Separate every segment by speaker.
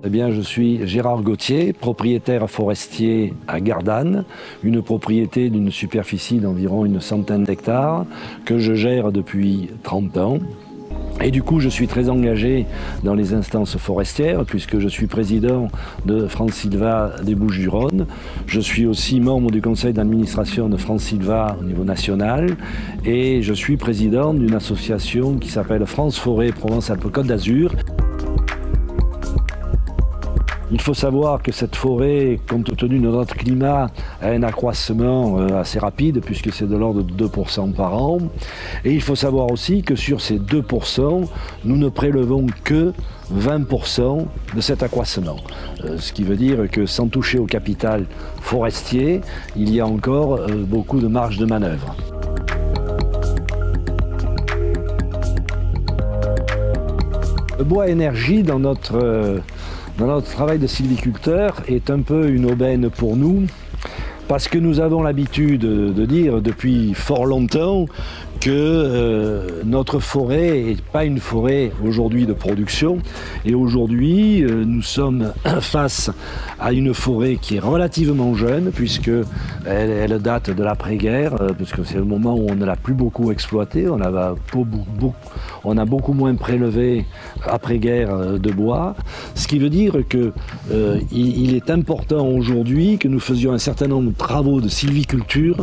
Speaker 1: Eh bien, je suis Gérard Gauthier, propriétaire forestier à Gardanne, une propriété d'une superficie d'environ une centaine d'hectares que je gère depuis 30 ans. Et du coup, je suis très engagé dans les instances forestières puisque je suis président de France Sylva des Bouches-du-Rhône. Je suis aussi membre du conseil d'administration de France Sylva au niveau national et je suis président d'une association qui s'appelle France Forêt Provence-Alpes-Côte d'Azur. Il faut savoir que cette forêt, compte tenu de notre climat, a un accroissement assez rapide puisque c'est de l'ordre de 2% par an. Et il faut savoir aussi que sur ces 2%, nous ne prélevons que 20% de cet accroissement. Ce qui veut dire que sans toucher au capital forestier, il y a encore beaucoup de marge de manœuvre. Le bois énergie dans notre travail de sylviculteur est un peu une aubaine pour nous parce que nous avons l'habitude de dire depuis fort longtemps que notre forêt n'est pas une forêt aujourd'hui de production et aujourd'hui nous sommes face à une forêt qui est relativement jeune puisque elle date de l'après-guerre, puisque c'est le moment où on ne l'a plus beaucoup exploité, on a beaucoup moins prélevé après-guerre de bois, ce qui veut dire que il est important aujourd'hui que nous faisions un certain nombre de travaux de sylviculture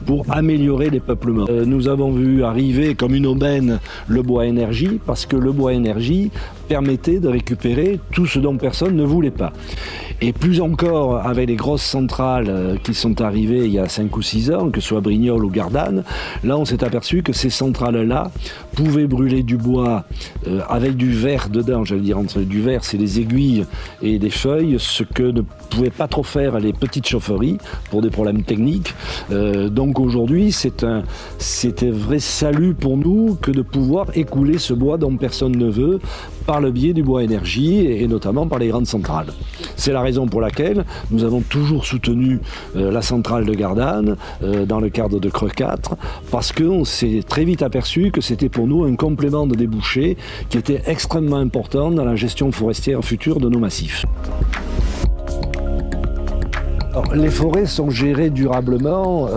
Speaker 1: pour améliorer les peuplements. Nous avons vu arriver comme une aubaine le bois énergie parce que le bois énergie permettait de récupérer tout ce dont personne ne voulait pas. Et plus encore avec les grosses centrales qui sont arrivées il y a 5 ou 6 ans, que ce soit Brignoles ou Gardanne, là on s'est aperçu que ces centrales-là pouvaient brûler du bois avec du verre dedans, j'allais dire entre du verre, c'est les aiguilles et des feuilles, ce que ne pouvaient pas trop faire les petites chaufferies pour des problèmes techniques. Donc aujourd'hui c'est un vrai salut pour nous que de pouvoir écouler ce bois dont personne ne veut par le biais du bois énergie et notamment par les grandes centrales. C'est la raison pour laquelle nous avons toujours soutenu la centrale de Gardanne dans le cadre de Creux 4 parce qu'on s'est très vite aperçu que c'était pour nous un complément de débouchés qui était extrêmement important dans la gestion forestière future de nos massifs. Alors, les forêts sont gérées durablement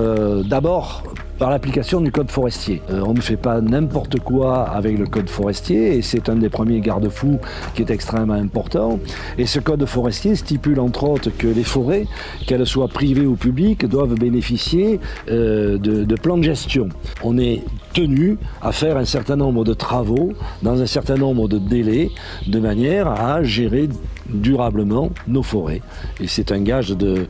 Speaker 1: d'abord par l'application du code forestier. On ne fait pas n'importe quoi avec le code forestier et c'est un des premiers garde-fous qui est extrêmement important. Et ce code forestier stipule entre autres que les forêts, qu'elles soient privées ou publiques, doivent bénéficier de plans de gestion. On est tenu à faire un certain nombre de travaux dans un certain nombre de délais de manière à gérer durablement nos forêts. Et c'est un gage de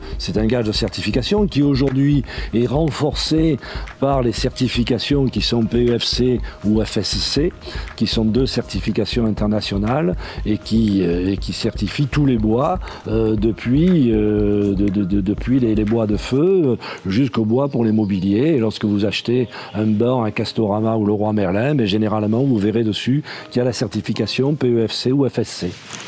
Speaker 1: certification qui aujourd'hui est renforcé par les certifications qui sont PEFC ou FSC, qui sont 2 certifications internationales et qui certifient tous les bois depuis les bois de feu jusqu'au bois pour les mobiliers. Et lorsque vous achetez un banc, un Castorama ou le Roi Merlin, mais généralement vous verrez dessus qu'il y a la certification PEFC ou FSC.